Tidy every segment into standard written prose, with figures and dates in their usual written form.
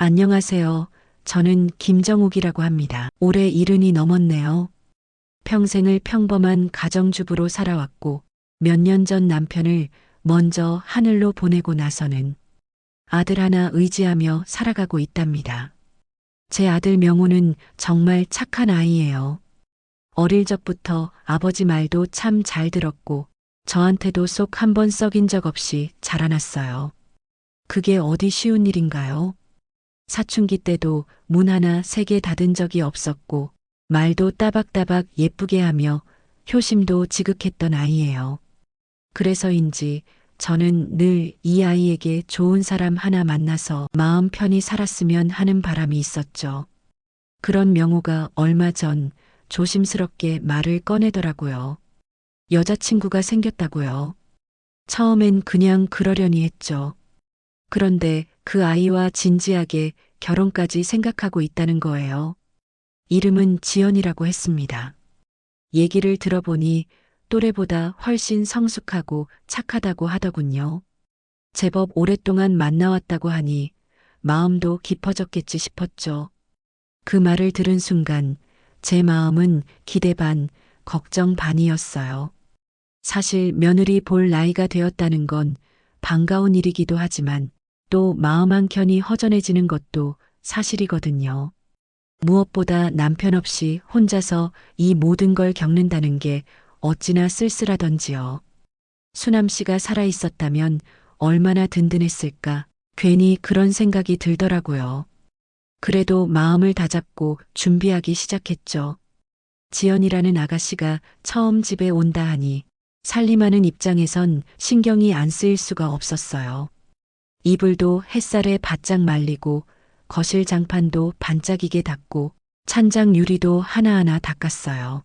안녕하세요. 저는 김정욱이라고 합니다. 올해 70이 넘었네요. 평생을 평범한 가정주부로 살아왔고 몇 년 전 남편을 먼저 하늘로 보내고 나서는 아들 하나 의지하며 살아가고 있답니다. 제 아들 명호는 정말 착한 아이예요. 어릴 적부터 아버지 말도 참 잘 들었고 저한테도 속 한 번 썩인 적 없이 자라났어요. 그게 어디 쉬운 일인가요? 사춘기 때도 문 하나 세 개 닫은 적이 없었고 말도 따박따박 예쁘게 하며 효심도 지극했던 아이예요. 그래서인지 저는 늘 이 아이에게 좋은 사람 하나 만나서 마음 편히 살았으면 하는 바람이 있었죠. 그런 명호가 얼마 전 조심스럽게 말을 꺼내더라고요. 여자친구가 생겼다고요. 처음엔 그냥 그러려니 했죠. 그런데 그 아이와 진지하게 결혼까지 생각하고 있다는 거예요. 이름은 지연이라고 했습니다. 얘기를 들어보니 또래보다 훨씬 성숙하고 착하다고 하더군요. 제법 오랫동안 만나왔다고 하니 마음도 깊어졌겠지 싶었죠. 그 말을 들은 순간 제 마음은 기대 반, 걱정 반이었어요. 사실 며느리 볼 나이가 되었다는 건 반가운 일이기도 하지만 또 마음 한켠이 허전해지는 것도 사실이거든요. 무엇보다 남편 없이 혼자서 이 모든 걸 겪는다는 게 어찌나 쓸쓸하던지요. 수남 씨가 살아 있었다면 얼마나 든든했을까 괜히 그런 생각이 들더라고요. 그래도 마음을 다잡고 준비하기 시작했죠. 지연이라는 아가씨가 처음 집에 온다 하니 살림하는 입장에선 신경이 안 쓰일 수가 없었어요. 이불도 햇살에 바짝 말리고 거실 장판도 반짝이게 닦고 찬장 유리도 하나하나 닦았어요.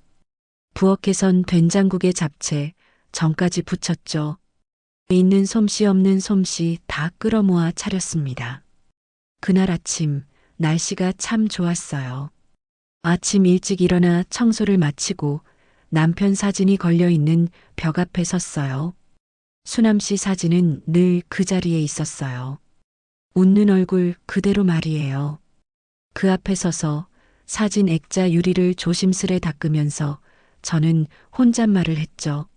부엌에선 된장국에 잡채, 전까지 부쳤죠. 있는 솜씨 없는 솜씨 다 끌어모아 차렸습니다. 그날 아침 날씨가 참 좋았어요. 아침 일찍 일어나 청소를 마치고 남편 사진이 걸려있는 벽 앞에 섰어요. 수남 씨 사진은 늘 그 자리에 있었어요. 웃는 얼굴 그대로 말이에요. 그 앞에 서서 사진 액자 유리를 조심스레 닦으면서 저는 혼잣말을 했죠.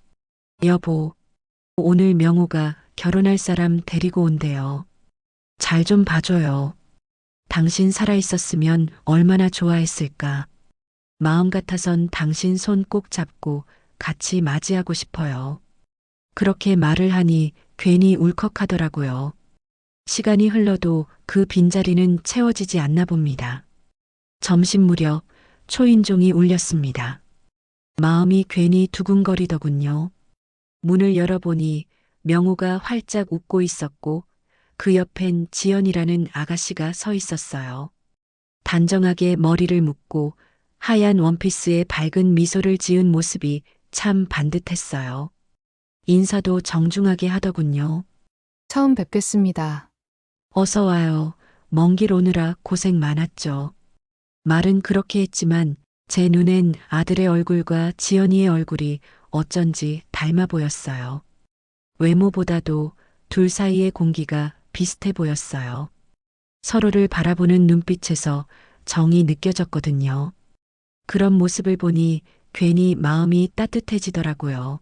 여보, 오늘 명호가 결혼할 사람 데리고 온대요. 잘 좀 봐줘요. 당신 살아있었으면 얼마나 좋아했을까. 마음 같아선 당신 손 꼭 잡고 같이 맞이하고 싶어요. 그렇게 말을 하니 괜히 울컥하더라고요. 시간이 흘러도 그 빈자리는 채워지지 않나 봅니다. 점심 무렵 초인종이 울렸습니다. 마음이 괜히 두근거리더군요. 문을 열어보니 명호가 활짝 웃고 있었고 그 옆엔 지연이라는 아가씨가 서 있었어요. 단정하게 머리를 묶고 하얀 원피스에 밝은 미소를 지은 모습이 참 반듯했어요. 인사도 정중하게 하더군요. 처음 뵙겠습니다. 어서 와요. 먼 길 오느라 고생 많았죠. 말은 그렇게 했지만 제 눈엔 아들의 얼굴과 지연이의 얼굴이 어쩐지 닮아 보였어요. 외모보다도 둘 사이의 공기가 비슷해 보였어요. 서로를 바라보는 눈빛에서 정이 느껴졌거든요. 그런 모습을 보니 괜히 마음이 따뜻해지더라고요.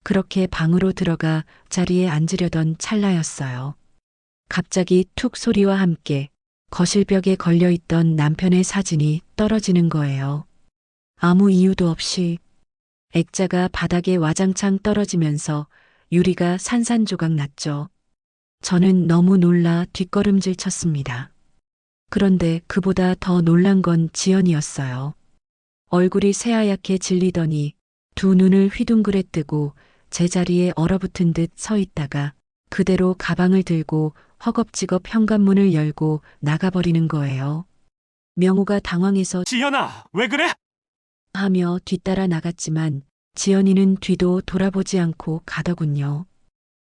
그렇게 방으로 들어가 자리에 앉으려던 찰나였어요. 갑자기 툭 소리와 함께 거실벽에 걸려있던 남편의 사진이 떨어지는 거예요. 아무 이유도 없이 액자가 바닥에 와장창 떨어지면서 유리가 산산조각 났죠. 저는 너무 놀라 뒷걸음질 쳤습니다. 그런데 그보다 더 놀란 건 지연이었어요. 얼굴이 새하얗게 질리더니 두 눈을 휘둥그레 뜨고 제자리에 얼어붙은 듯 서 있다가 그대로 가방을 들고 허겁지겁 현관문을 열고 나가버리는 거예요. 명호가 당황해서 지연아, 왜 그래? 하며 뒤따라 나갔지만 지연이는 뒤도 돌아보지 않고 가더군요.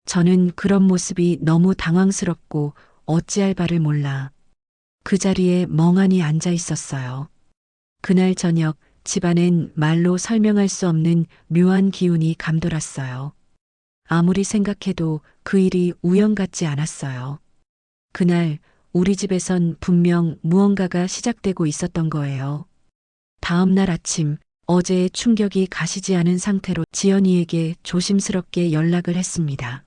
저는 그런 모습이 너무 당황스럽고 어찌할 바를 몰라 그 자리에 멍하니 앉아 있었어요. 그날 저녁 집안엔 말로 설명할 수 없는 묘한 기운이 감돌았어요. 아무리 생각해도 그 일이 우연 같지 않았어요. 그날 우리 집에선 분명 무언가가 시작되고 있었던 거예요. 다음 날 아침, 어제의 충격이 가시지 않은 상태로 지연이에게 조심스럽게 연락을 했습니다.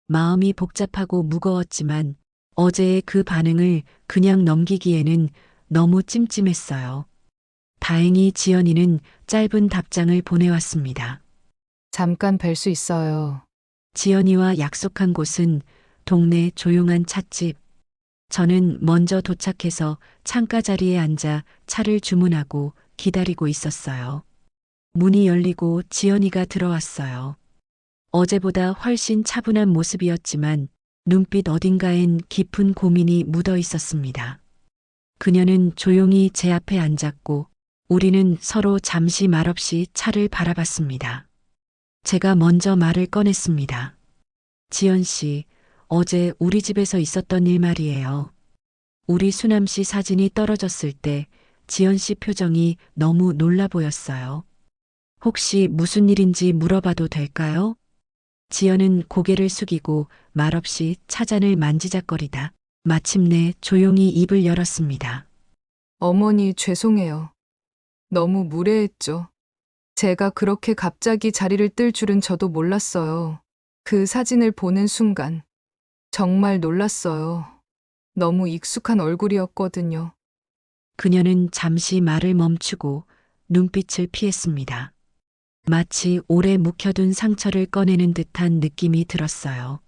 마음이 복잡하고 무거웠지만 어제의 그 반응을 그냥 넘기기에는 너무 찜찜했어요. 다행히 지연이는 짧은 답장을 보내왔습니다. 잠깐 뵐 수 있어요. 지연이와 약속한 곳은 동네 조용한 찻집. 저는 먼저 도착해서 창가 자리에 앉아 차를 주문하고 기다리고 있었어요. 문이 열리고 지연이가 들어왔어요. 어제보다 훨씬 차분한 모습이었지만 눈빛 어딘가엔 깊은 고민이 묻어 있었습니다. 그녀는 조용히 제 앞에 앉았고 우리는 서로 잠시 말없이 차를 바라봤습니다. 제가 먼저 말을 꺼냈습니다. 지연 씨, 어제 우리 집에서 있었던 일 말이에요. 우리 수남 씨 사진이 떨어졌을 때 지연 씨 표정이 너무 놀라 보였어요. 혹시 무슨 일인지 물어봐도 될까요? 지연은 고개를 숙이고 말없이 차잔을 만지작거리다 마침내 조용히 입을 열었습니다. 어머니 죄송해요. 너무 무례했죠. 제가 그렇게 갑자기 자리를 뜰 줄은 저도 몰랐어요. 그 사진을 보는 순간 정말 놀랐어요. 너무 익숙한 얼굴이었거든요. 그녀는 잠시 말을 멈추고 눈빛을 피했습니다. 마치 오래 묵혀둔 상처를 꺼내는 듯한 느낌이 들었어요.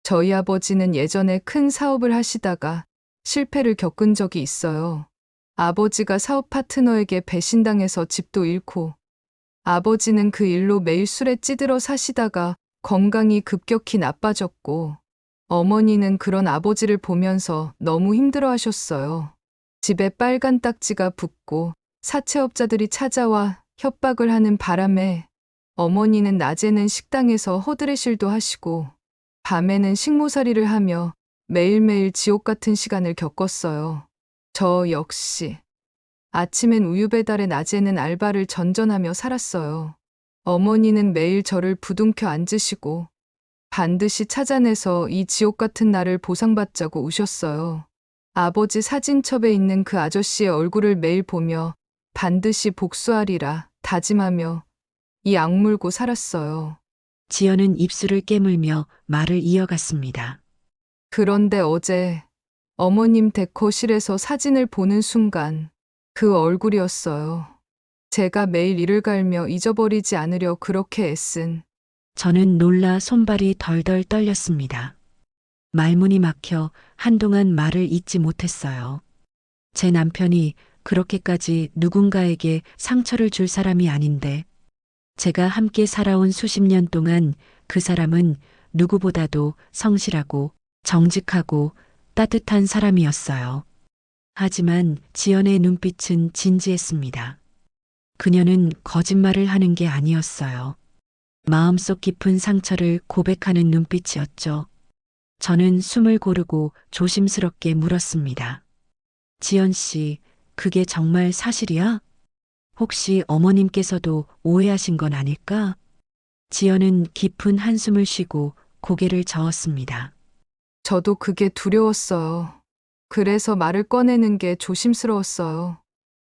저희 아버지는 예전에 큰 사업을 하시다가 실패를 겪은 적이 있어요. 아버지가 사업 파트너에게 배신당해서 집도 잃고, 아버지는 그 일로 매일 술에 찌들어 사시다가 건강이 급격히 나빠졌고, 어머니는 그런 아버지를 보면서 너무 힘들어 하셨어요. 집에 빨간 딱지가 붙고 사채업자들이 찾아와 협박을 하는 바람에 어머니는 낮에는 식당에서 허드레실도 하시고 밤에는 식모살이를 하며 매일매일 지옥 같은 시간을 겪었어요. 저 역시 아침엔 우유 배달에 낮에는 알바를 전전하며 살았어요. 어머니는 매일 저를 부둥켜 앉으시고 반드시 찾아내서 이 지옥 같은 날을 보상받자고 우셨어요. 아버지 사진첩에 있는 그 아저씨의 얼굴을 매일 보며 반드시 복수하리라 다짐하며 이 악물고 살았어요. 지연은 입술을 깨물며 말을 이어갔습니다. 그런데 어제 어머님 데코실에서 사진을 보는 순간 그 얼굴이었어요. 제가 매일 이를 갈며 잊어버리지 않으려 그렇게 애쓴. 저는 놀라 손발이 덜덜 떨렸습니다. 말문이 막혀 한동안 말을 잇지 못했어요. 제 남편이 그렇게까지 누군가에게 상처를 줄 사람이 아닌데, 제가 함께 살아온 수십 년 동안 그 사람은 누구보다도 성실하고 정직하고 따뜻한 사람이었어요. 하지만 지연의 눈빛은 진지했습니다. 그녀는 거짓말을 하는 게 아니었어요. 마음속 깊은 상처를 고백하는 눈빛이었죠. 저는 숨을 고르고 조심스럽게 물었습니다. 지연 씨, 그게 정말 사실이야? 혹시 어머님께서도 오해하신 건 아닐까? 지연은 깊은 한숨을 쉬고 고개를 저었습니다. 저도 그게 두려웠어요. 그래서 말을 꺼내는 게 조심스러웠어요.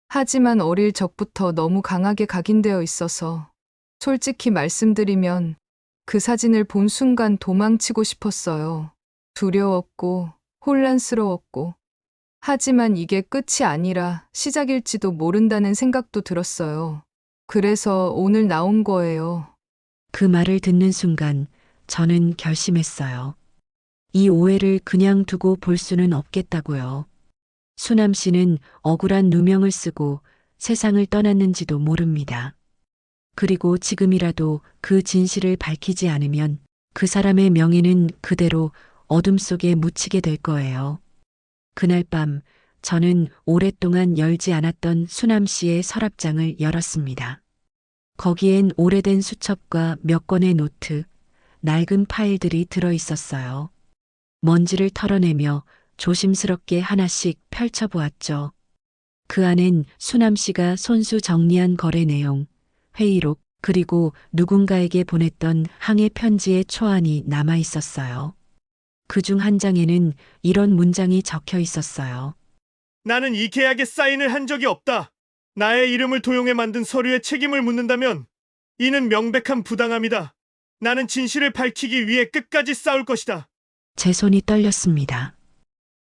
하지만 어릴 적부터 너무 강하게 각인되어 있어서 솔직히 말씀드리면 그 사진을 본 순간 도망치고 싶었어요. 두려웠고 혼란스러웠고 하지만 이게 끝이 아니라 시작일지도 모른다는 생각도 들었어요. 그래서 오늘 나온 거예요. 그 말을 듣는 순간 저는 결심했어요. 이 오해를 그냥 두고 볼 수는 없겠다고요. 수남 씨는 억울한 누명을 쓰고 세상을 떠났는지도 모릅니다. 그리고 지금이라도 그 진실을 밝히지 않으면 그 사람의 명예는 그대로 어둠 속에 묻히게 될 거예요. 그날 밤 저는 오랫동안 열지 않았던 수남 씨의 서랍장을 열었습니다. 거기엔 오래된 수첩과 몇 권의 노트, 낡은 파일들이 들어 있었어요. 먼지를 털어내며 조심스럽게 하나씩 펼쳐보았죠. 그 안엔 수남 씨가 손수 정리한 거래 내용, 회의록, 그리고 누군가에게 보냈던 항해 편지의 초안이 남아 있었어요. 그중 한 장에는 이런 문장이 적혀 있었어요. 나는 이 계약에 사인을 한 적이 없다. 나의 이름을 도용해 만든 서류에 책임을 묻는다면 이는 명백한 부당함이다. 나는 진실을 밝히기 위해 끝까지 싸울 것이다. 제 손이 떨렸습니다.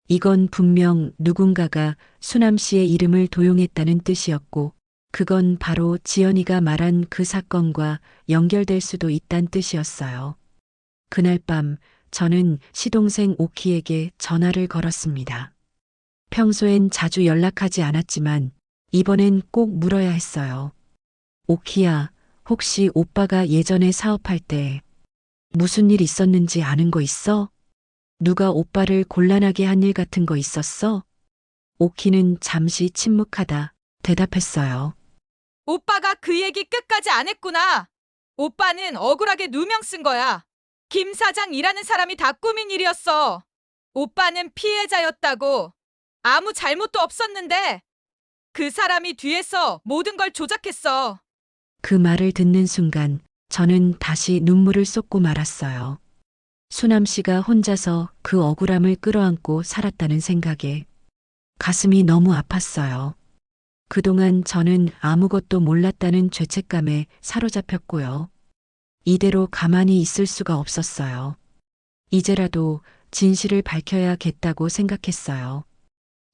이건 분명 누군가가 수남 씨의 이름을 도용했다는 뜻이었고, 그건 바로 지연이가 말한 그 사건과 연결될 수도 있다는 뜻이었어요. 그날 밤 저는 시동생 오키에게 전화를 걸었습니다. 평소엔 자주 연락하지 않았지만 이번엔 꼭 물어야 했어요. 오키야, 혹시 오빠가 예전에 사업할 때 무슨 일 있었는지 아는 거 있어? 누가 오빠를 곤란하게 한 일 같은 거 있었어? 오키는 잠시 침묵하다 대답했어요. 오빠가 그 얘기 끝까지 안 했구나. 오빠는 억울하게 누명 쓴 거야. 김 사장 일하는 사람이 다 꾸민 일이었어. 오빠는 피해자였다고. 아무 잘못도 없었는데 그 사람이 뒤에서 모든 걸 조작했어. 그 말을 듣는 순간 저는 다시 눈물을 쏟고 말았어요. 수남 씨가 혼자서 그 억울함을 끌어안고 살았다는 생각에 가슴이 너무 아팠어요. 그동안 저는 아무것도 몰랐다는 죄책감에 사로잡혔고요. 이대로 가만히 있을 수가 없었어요. 이제라도 진실을 밝혀야겠다고 생각했어요.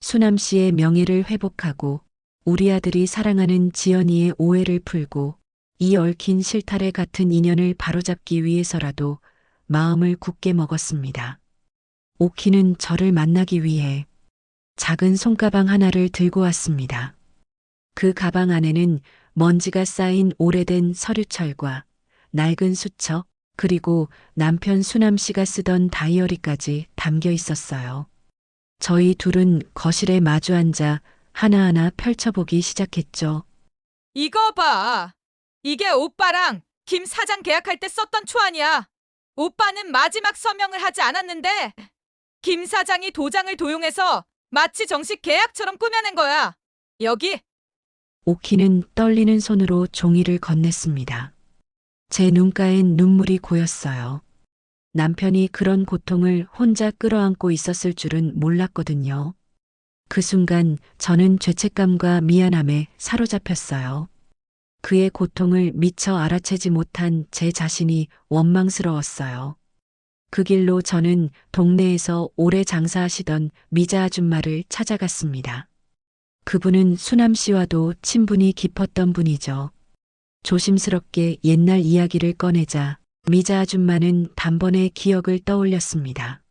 수남 씨의 명예를 회복하고 우리 아들이 사랑하는 지연이의 오해를 풀고 이 얽힌 실타래 같은 인연을 바로잡기 위해서라도 마음을 굳게 먹었습니다. 오키는 저를 만나기 위해 작은 손가방 하나를 들고 왔습니다. 그 가방 안에는 먼지가 쌓인 오래된 서류철과 낡은 수첩, 그리고 남편 수남 씨가 쓰던 다이어리까지 담겨 있었어요. 저희 둘은 거실에 마주 앉아 하나하나 펼쳐보기 시작했죠. 이거 봐. 이게 오빠랑 김 사장 계약할 때 썼던 초안이야. 오빠는 마지막 서명을 하지 않았는데 김 사장이 도장을 도용해서 마치 정식 계약처럼 꾸며낸 거야. 여기. 오키는 떨리는 손으로 종이를 건넸습니다. 제 눈가엔 눈물이 고였어요. 남편이 그런 고통을 혼자 끌어안고 있었을 줄은 몰랐거든요. 그 순간 저는 죄책감과 미안함에 사로잡혔어요. 그의 고통을 미처 알아채지 못한 제 자신이 원망스러웠어요. 그 길로 저는 동네에서 오래 장사하시던 미자 아줌마를 찾아갔습니다. 그분은 수남 씨와도 친분이 깊었던 분이죠. 조심스럽게 옛날 이야기를 꺼내자 미자 아줌마는 단번에 기억을 떠올렸습니다.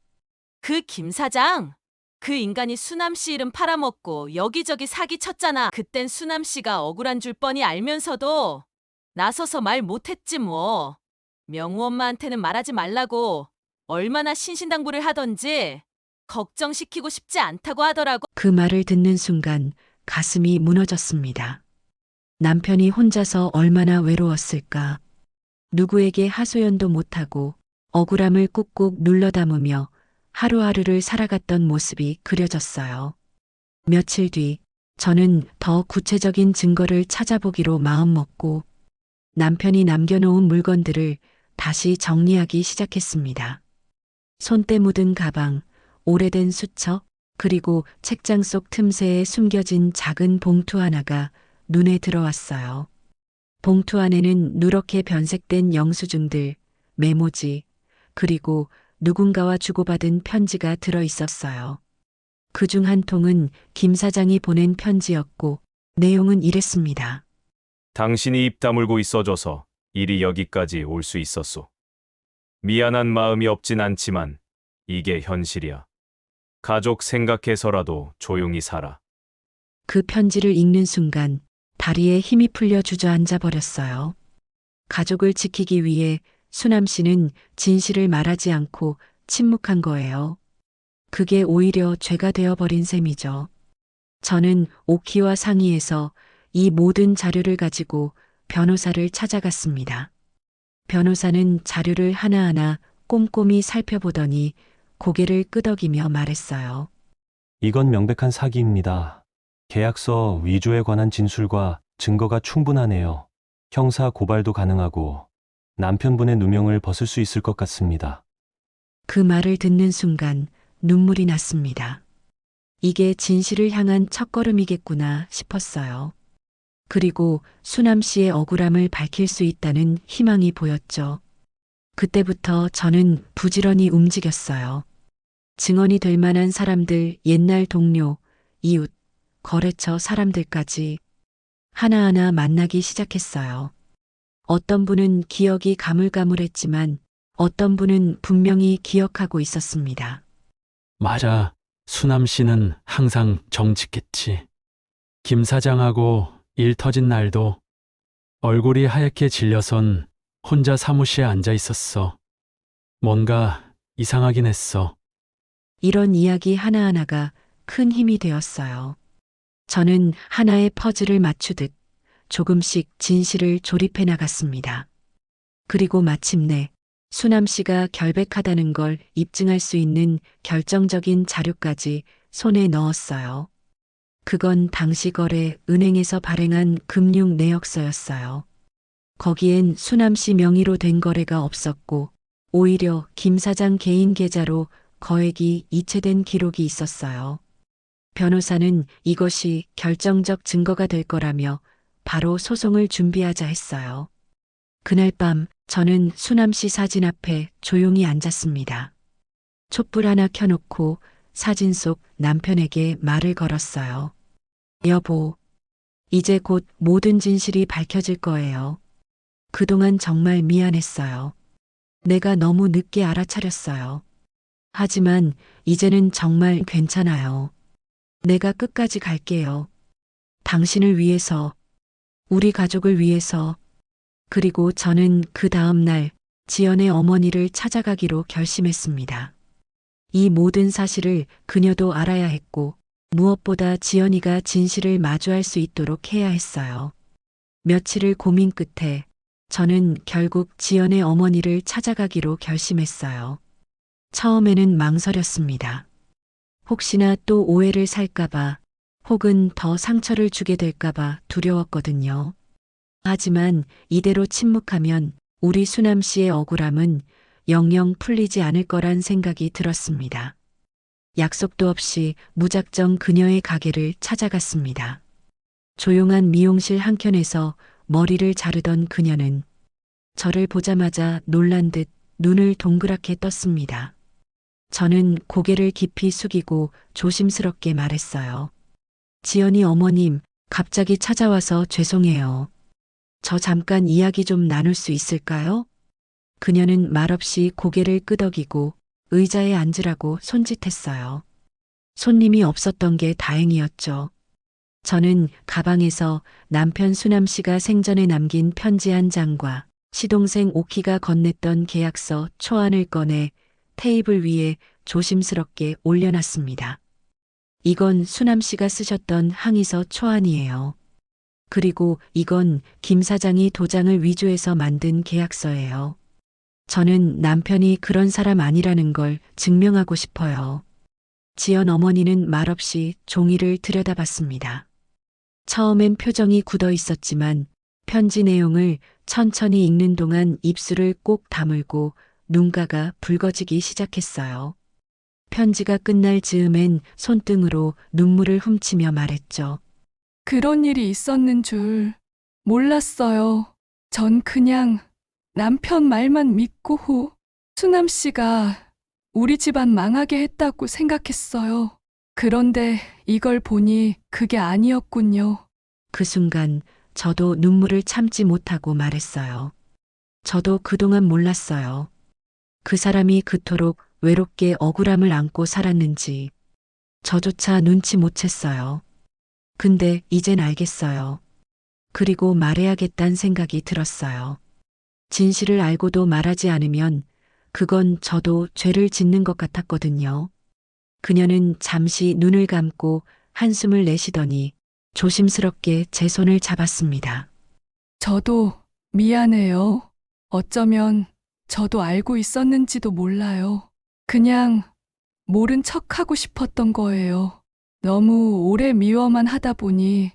그 김 사장, 그 인간이 수남 씨 이름 팔아먹고 여기저기 사기 쳤잖아. 그땐 수남 씨가 억울한 줄 뻔히 알면서도 나서서 말 못했지 뭐. 명우 엄마한테는 말하지 말라고 얼마나 신신당부를 하던지 걱정시키고 싶지 않다고 하더라고. 그 말을 듣는 순간 가슴이 무너졌습니다. 남편이 혼자서 얼마나 외로웠을까. 누구에게 하소연도 못하고 억울함을 꾹꾹 눌러 담으며 하루하루를 살아갔던 모습이 그려졌어요. 며칠 뒤 저는 더 구체적인 증거를 찾아보기로 마음먹고 남편이 남겨놓은 물건들을 다시 정리하기 시작했습니다. 손때 묻은 가방, 오래된 수첩, 그리고 책장 속 틈새에 숨겨진 작은 봉투 하나가 눈에 들어왔어요. 봉투 안에는 누렇게 변색된 영수증들, 메모지, 그리고 누군가와 주고받은 편지가 들어 있었어요. 그중 한 통은 김 사장이 보낸 편지였고 내용은 이랬습니다. 당신이 입 다물고 있어줘서 일이 여기까지 올 수 있었소. 미안한 마음이 없진 않지만 이게 현실이야. 가족 생각해서라도 조용히 살아. 그 편지를 읽는 순간 다리에 힘이 풀려 주저앉아 버렸어요. 가족을 지키기 위해 수남 씨는 진실을 말하지 않고 침묵한 거예요. 그게 오히려 죄가 되어버린 셈이죠. 저는 오키와 상의해서 이 모든 자료를 가지고 변호사를 찾아갔습니다. 변호사는 자료를 하나하나 꼼꼼히 살펴보더니 고개를 끄덕이며 말했어요. 이건 명백한 사기입니다. 계약서 위조에 관한 진술과 증거가 충분하네요. 형사 고발도 가능하고 남편분의 누명을 벗을 수 있을 것 같습니다. 그 말을 듣는 순간 눈물이 났습니다. 이게 진실을 향한 첫걸음이겠구나 싶었어요. 그리고 수남 씨의 억울함을 밝힐 수 있다는 희망이 보였죠. 그때부터 저는 부지런히 움직였어요. 증언이 될 만한 사람들, 옛날 동료, 이웃, 거래처 사람들까지 하나하나 만나기 시작했어요. 어떤 분은 기억이 가물가물했지만 어떤 분은 분명히 기억하고 있었습니다. 맞아. 수남 씨는 항상 정직했지. 김 사장하고 일 터진 날도 얼굴이 하얗게 질려선 혼자 사무실에 앉아 있었어. 뭔가 이상하긴 했어. 이런 이야기 하나하나가 큰 힘이 되었어요. 저는 하나의 퍼즐을 맞추듯 조금씩 진실을 조립해 나갔습니다. 그리고 마침내 수남 씨가 결백하다는 걸 입증할 수 있는 결정적인 자료까지 손에 넣었어요. 그건 당시 거래 은행에서 발행한 금융 내역서였어요. 거기엔 수남 씨 명의로 된 거래가 없었고 오히려 김 사장 개인 계좌로 거액이 이체된 기록이 있었어요. 변호사는 이것이 결정적 증거가 될 거라며 바로 소송을 준비하자 했어요. 그날 밤 저는 수남 씨 사진 앞에 조용히 앉았습니다. 촛불 하나 켜놓고 사진 속 남편에게 말을 걸었어요. 여보, 이제 곧 모든 진실이 밝혀질 거예요. 그동안 정말 미안했어요. 내가 너무 늦게 알아차렸어요. 하지만 이제는 정말 괜찮아요. 내가 끝까지 갈게요. 당신을 위해서, 우리 가족을 위해서. 그리고 저는 그 다음 날 지연의 어머니를 찾아가기로 결심했습니다. 이 모든 사실을 그녀도 알아야 했고 무엇보다 지연이가 진실을 마주할 수 있도록 해야 했어요. 며칠을 고민 끝에 저는 결국 지연의 어머니를 찾아가기로 결심했어요. 처음에는 망설였습니다. 혹시나 또 오해를 살까봐 혹은 더 상처를 주게 될까봐 두려웠거든요. 하지만 이대로 침묵하면 우리 수남 씨의 억울함은 영영 풀리지 않을 거란 생각이 들었습니다. 약속도 없이 무작정 그녀의 가게를 찾아갔습니다. 조용한 미용실 한켠에서 머리를 자르던 그녀는 저를 보자마자 놀란 듯 눈을 동그랗게 떴습니다. 저는 고개를 깊이 숙이고 조심스럽게 말했어요. 지연이 어머님, 갑자기 찾아와서 죄송해요. 저 잠깐 이야기 좀 나눌 수 있을까요? 그녀는 말없이 고개를 끄덕이고 의자에 앉으라고 손짓했어요. 손님이 없었던 게 다행이었죠. 저는 가방에서 남편 수남 씨가 생전에 남긴 편지 한 장과 시동생 오키가 건넸던 계약서 초안을 꺼내 테이블 위에 조심스럽게 올려놨습니다. 이건 수남 씨가 쓰셨던 항의서 초안이에요. 그리고 이건 김 사장이 도장을 위조해서 만든 계약서예요. 저는 남편이 그런 사람 아니라는 걸 증명하고 싶어요. 지연 어머니는 말없이 종이를 들여다봤습니다. 처음엔 표정이 굳어 있었지만 편지 내용을 천천히 읽는 동안 입술을 꼭 다물고 눈가가 붉어지기 시작했어요. 편지가 끝날 즈음엔 손등으로 눈물을 훔치며 말했죠. 그런 일이 있었는 줄 몰랐어요. 전 그냥 남편 말만 믿고 수남 씨가 우리 집안 망하게 했다고 생각했어요. 그런데 이걸 보니 그게 아니었군요. 그 순간 저도 눈물을 참지 못하고 말했어요. 저도 그동안 몰랐어요. 그 사람이 그토록 외롭게 억울함을 안고 살았는지 저조차 눈치 못 챘어요. 근데 이젠 알겠어요. 그리고 말해야겠다는 생각이 들었어요. 진실을 알고도 말하지 않으면 그건 저도 죄를 짓는 것 같았거든요. 그녀는 잠시 눈을 감고 한숨을 내쉬더니 조심스럽게 제 손을 잡았습니다. 저도 미안해요. 어쩌면 저도 알고 있었는지도 몰라요. 그냥 모른 척하고 싶었던 거예요. 너무 오래 미워만 하다 보니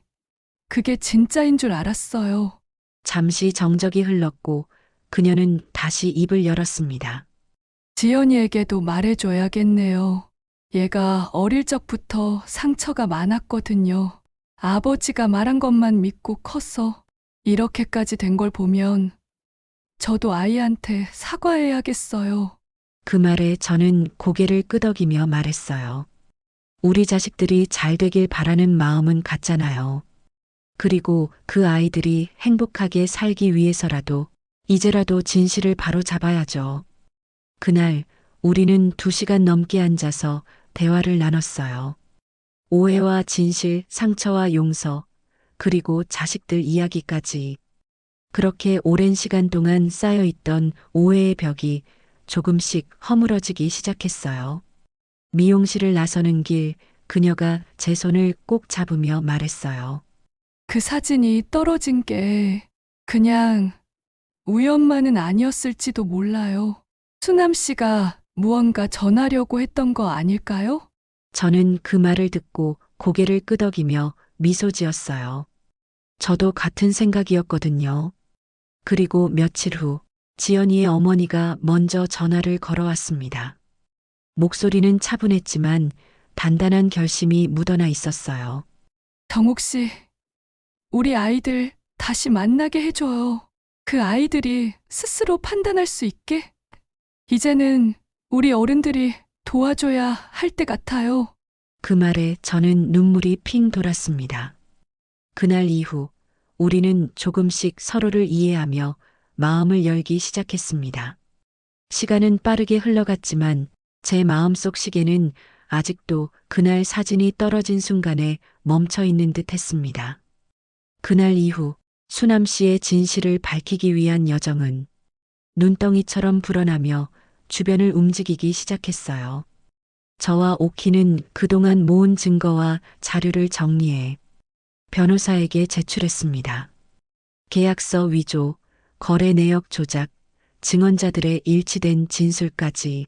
그게 진짜인 줄 알았어요. 잠시 정적이 흘렀고 그녀는 다시 입을 열었습니다. 지연이에게도 말해줘야겠네요. 얘가 어릴 적부터 상처가 많았거든요. 아버지가 말한 것만 믿고 컸어. 이렇게까지 된 걸 보면 저도 아이한테 사과해야겠어요. 그 말에 저는 고개를 끄덕이며 말했어요. 우리 자식들이 잘 되길 바라는 마음은 같잖아요. 그리고 그 아이들이 행복하게 살기 위해서라도 이제라도 진실을 바로 잡아야죠. 그날 우리는 2시간 넘게 앉아서 대화를 나눴어요. 오해와 진실, 상처와 용서, 그리고 자식들 이야기까지. 그렇게 오랜 시간 동안 쌓여있던 오해의 벽이 조금씩 허물어지기 시작했어요. 미용실을 나서는 길, 그녀가 제 손을 꼭 잡으며 말했어요. 그 사진이 떨어진 게 그냥 우연만은 아니었을지도 몰라요. 수남 씨가 무언가 전하려고 했던 거 아닐까요? 저는 그 말을 듣고 고개를 끄덕이며 미소 지었어요. 저도 같은 생각이었거든요. 그리고 며칠 후 지연이의 어머니가 먼저 전화를 걸어왔습니다. 목소리는 차분했지만 단단한 결심이 묻어나 있었어요. 정옥 씨, 우리 아이들 다시 만나게 해줘요. 그 아이들이 스스로 판단할 수 있게. 이제는 우리 어른들이 도와줘야 할 때 같아요. 그 말에 저는 눈물이 핑 돌았습니다. 그날 이후 우리는 조금씩 서로를 이해하며 마음을 열기 시작했습니다. 시간은 빠르게 흘러갔지만 제 마음속 시계는 아직도 그날 사진이 떨어진 순간에 멈춰 있는 듯 했습니다. 그날 이후 수남 씨의 진실을 밝히기 위한 여정은 눈덩이처럼 불어나며 주변을 움직이기 시작했어요. 저와 오키는 그동안 모은 증거와 자료를 정리해 변호사에게 제출했습니다. 계약서 위조, 거래 내역 조작, 증언자들의 일치된 진술까지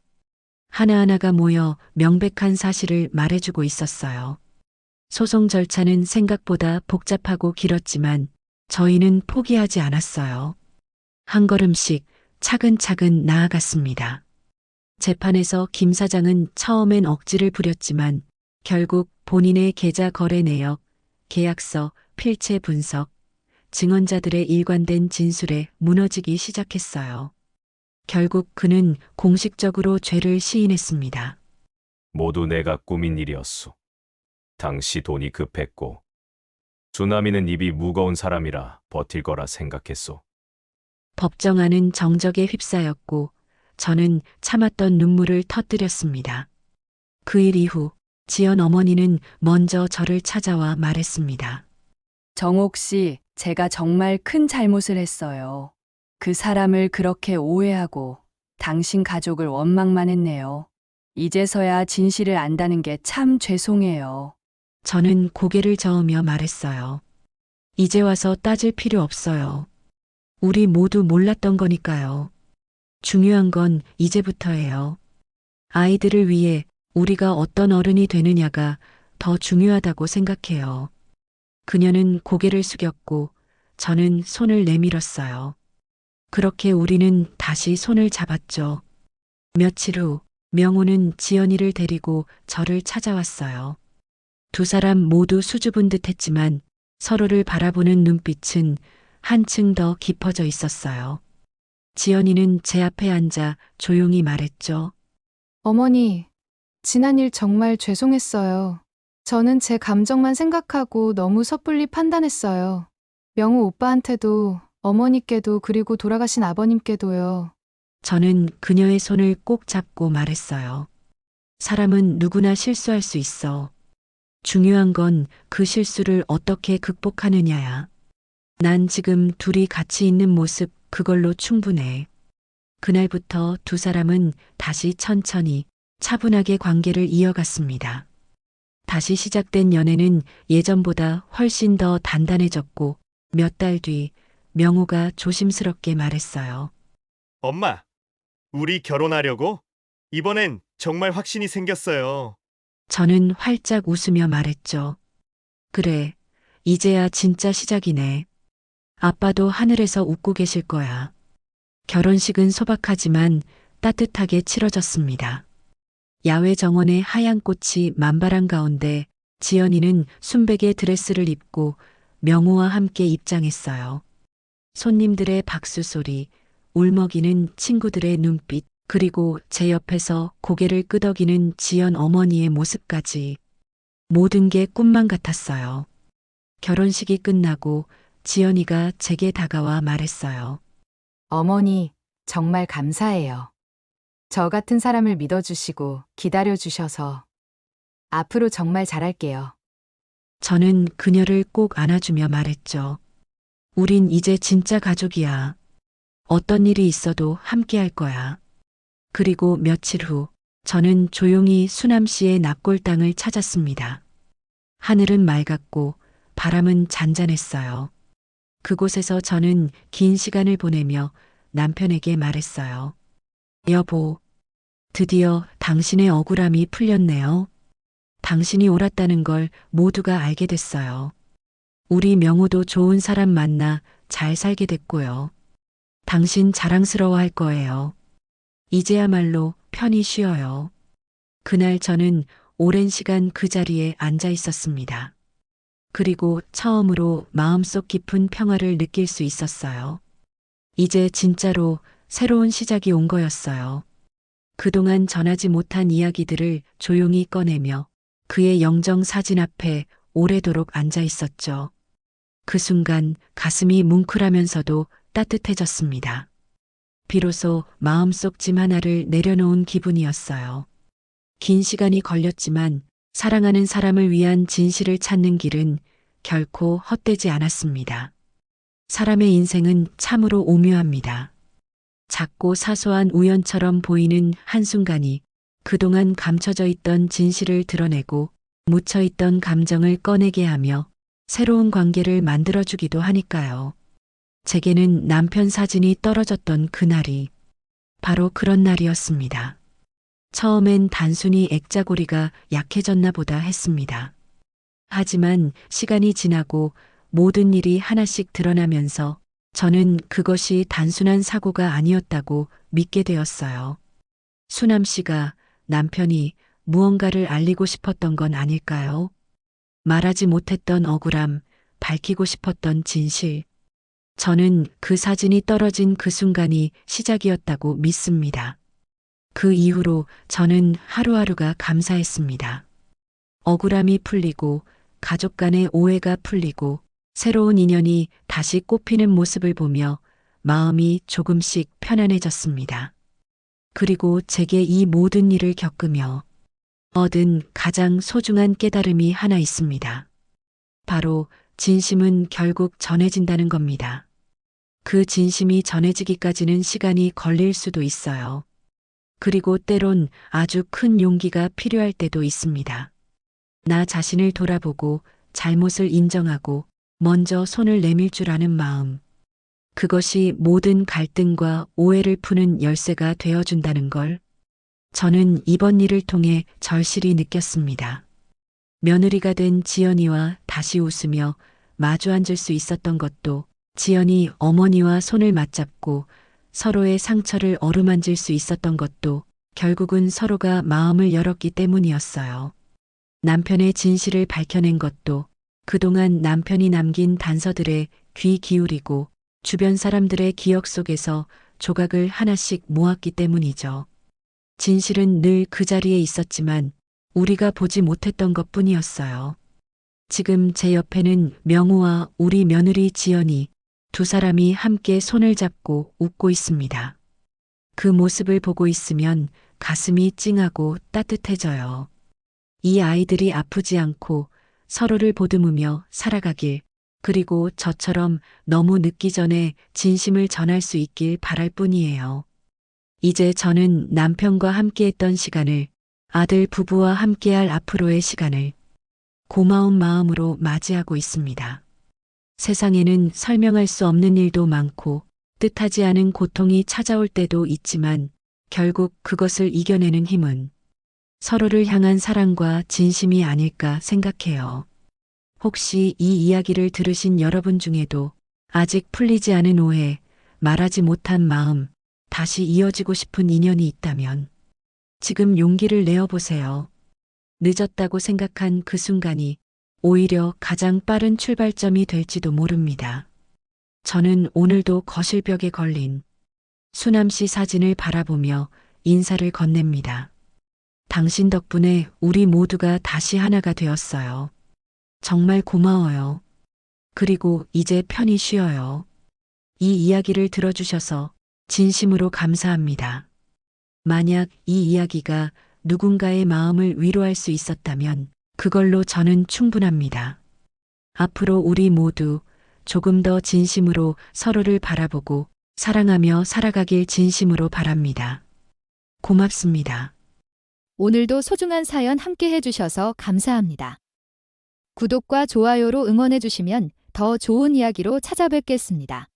하나하나가 모여 명백한 사실을 말해주고 있었어요. 소송 절차는 생각보다 복잡하고 길었지만 저희는 포기하지 않았어요. 한 걸음씩 차근차근 나아갔습니다. 재판에서 김 사장은 처음엔 억지를 부렸지만 결국 본인의 계좌 거래 내역, 계약서, 필체 분석, 증언자들의 일관된 진술에 무너지기 시작했어요. 결국 그는 공식적으로 죄를 시인했습니다. 모두 내가 꾸민 일이었소. 당시 돈이 급했고 수남이는 입이 무거운 사람이라 버틸 거라 생각했소. 법정안은 정적에 휩싸였고 저는 참았던 눈물을 터뜨렸습니다. 그 일 이후 지연 어머니는 먼저 저를 찾아와 말했습니다. 정옥 씨, 제가 정말 큰 잘못을 했어요. 그 사람을 그렇게 오해하고 당신 가족을 원망만 했네요. 이제서야 진실을 안다는 게 참 죄송해요. 저는 고개를 저으며 말했어요. 이제 와서 따질 필요 없어요. 우리 모두 몰랐던 거니까요. 중요한 건 이제부터예요. 아이들을 위해 우리가 어떤 어른이 되느냐가 더 중요하다고 생각해요. 그녀는 고개를 숙였고 저는 손을 내밀었어요. 그렇게 우리는 다시 손을 잡았죠. 며칠 후 명호는 지연이를 데리고 저를 찾아왔어요. 두 사람 모두 수줍은 듯 했지만 서로를 바라보는 눈빛은 한층 더 깊어져 있었어요. 지연이는 제 앞에 앉아 조용히 말했죠. 어머니, 지난 일 정말 죄송했어요. 저는 제 감정만 생각하고 너무 섣불리 판단했어요. 명호 오빠한테도 어머니께도 그리고 돌아가신 아버님께도요. 저는 그녀의 손을 꼭 잡고 말했어요. 사람은 누구나 실수할 수 있어. 중요한 건 그 실수를 어떻게 극복하느냐야. 난 지금 둘이 같이 있는 모습 그걸로 충분해. 그날부터 두 사람은 다시 천천히 차분하게 관계를 이어갔습니다. 다시 시작된 연애는 예전보다 훨씬 더 단단해졌고 몇 달 뒤 명호가 조심스럽게 말했어요. 엄마, 우리 결혼하려고? 이번엔 정말 확신이 생겼어요. 저는 활짝 웃으며 말했죠. 그래, 이제야 진짜 시작이네. 아빠도 하늘에서 웃고 계실 거야. 결혼식은 소박하지만 따뜻하게 치러졌습니다. 야외 정원의 하얀 꽃이 만발한 가운데 지연이는 순백의 드레스를 입고 명호와 함께 입장했어요. 손님들의 박수 소리, 울먹이는 친구들의 눈빛, 그리고 제 옆에서 고개를 끄덕이는 지연 어머니의 모습까지 모든 게 꿈만 같았어요. 결혼식이 끝나고 지연이가 제게 다가와 말했어요. 어머니, 정말 감사해요. 저 같은 사람을 믿어주시고 기다려주셔서 앞으로 정말 잘할게요. 저는 그녀를 꼭 안아주며 말했죠. 우린 이제 진짜 가족이야. 어떤 일이 있어도 함께 할 거야. 그리고 며칠 후 저는 조용히 수남 씨의 납골 땅을 찾았습니다. 하늘은 맑았고 바람은 잔잔했어요. 그곳에서 저는 긴 시간을 보내며 남편에게 말했어요. 여보, 드디어 당신의 억울함이 풀렸네요. 당신이 옳았다는 걸 모두가 알게 됐어요. 우리 명호도 좋은 사람 만나 잘 살게 됐고요. 당신 자랑스러워할 거예요. 이제야말로 편히 쉬어요. 그날 저는 오랜 시간 그 자리에 앉아 있었습니다. 그리고 처음으로 마음속 깊은 평화를 느낄 수 있었어요. 이제 진짜로 새로운 시작이 온 거였어요. 그동안 전하지 못한 이야기들을 조용히 꺼내며 그의 영정 사진 앞에 오래도록 앉아 있었죠. 그 순간 가슴이 뭉클하면서도 따뜻해졌습니다. 비로소 마음속 짐 하나를 내려놓은 기분이었어요. 긴 시간이 걸렸지만 사랑하는 사람을 위한 진실을 찾는 길은 결코 헛되지 않았습니다. 사람의 인생은 참으로 오묘합니다. 작고 사소한 우연처럼 보이는 한순간이 그동안 감춰져 있던 진실을 드러내고 묻혀있던 감정을 꺼내게 하며 새로운 관계를 만들어주기도 하니까요. 제게는 남편 사진이 떨어졌던 그날이 바로 그런 날이었습니다. 처음엔 단순히 액자고리가 약해졌나 보다 했습니다. 하지만 시간이 지나고 모든 일이 하나씩 드러나면서 저는 그것이 단순한 사고가 아니었다고 믿게 되었어요. 수남 씨가 남편이 무언가를 알리고 싶었던 건 아닐까요? 말하지 못했던 억울함, 밝히고 싶었던 진실. 저는 그 사진이 떨어진 그 순간이 시작이었다고 믿습니다. 그 이후로 저는 하루하루가 감사했습니다. 억울함이 풀리고 가족 간의 오해가 풀리고 새로운 인연이 다시 꽃피는 모습을 보며 마음이 조금씩 편안해졌습니다. 그리고 제게 이 모든 일을 겪으며 얻은 가장 소중한 깨달음이 하나 있습니다. 바로 진심은 결국 전해진다는 겁니다. 그 진심이 전해지기까지는 시간이 걸릴 수도 있어요. 그리고 때론 아주 큰 용기가 필요할 때도 있습니다. 나 자신을 돌아보고 잘못을 인정하고 먼저 손을 내밀 줄 아는 마음. 그것이 모든 갈등과 오해를 푸는 열쇠가 되어준다는 걸 저는 이번 일을 통해 절실히 느꼈습니다. 며느리가 된 지연이와 다시 웃으며 마주 앉을 수 있었던 것도 지연이 어머니와 손을 맞잡고 서로의 상처를 어루만질 수 있었던 것도 결국은 서로가 마음을 열었기 때문이었어요. 남편의 진실을 밝혀낸 것도 그동안 남편이 남긴 단서들에 귀 기울이고 주변 사람들의 기억 속에서 조각을 하나씩 모았기 때문이죠. 진실은 늘 그 자리에 있었지만 우리가 보지 못했던 것뿐이었어요. 지금 제 옆에는 명호와 우리 며느리 지연이 두 사람이 함께 손을 잡고 웃고 있습니다. 그 모습을 보고 있으면 가슴이 찡하고 따뜻해져요. 이 아이들이 아프지 않고 서로를 보듬으며 살아가길, 그리고 저처럼 너무 늦기 전에 진심을 전할 수 있길 바랄 뿐이에요. 이제 저는 남편과 함께했던 시간을, 아들 부부와 함께할 앞으로의 시간을 고마운 마음으로 맞이하고 있습니다. 세상에는 설명할 수 없는 일도 많고 뜻하지 않은 고통이 찾아올 때도 있지만 결국 그것을 이겨내는 힘은 서로를 향한 사랑과 진심이 아닐까 생각해요. 혹시 이 이야기를 들으신 여러분 중에도 아직 풀리지 않은 오해, 말하지 못한 마음, 다시 이어지고 싶은 인연이 있다면 지금 용기를 내어보세요. 늦었다고 생각한 그 순간이 오히려 가장 빠른 출발점이 될지도 모릅니다. 저는 오늘도 거실벽에 걸린 수남 씨 사진을 바라보며 인사를 건넵니다. 당신 덕분에 우리 모두가 다시 하나가 되었어요. 정말 고마워요. 그리고 이제 편히 쉬어요. 이 이야기를 들어주셔서 진심으로 감사합니다. 만약 이 이야기가 누군가의 마음을 위로할 수 있었다면 그걸로 저는 충분합니다. 앞으로 우리 모두 조금 더 진심으로 서로를 바라보고 사랑하며 살아가길 진심으로 바랍니다. 고맙습니다. 오늘도 소중한 사연 함께 해주셔서 감사합니다. 구독과 좋아요로 응원해주시면 더 좋은 이야기로 찾아뵙겠습니다.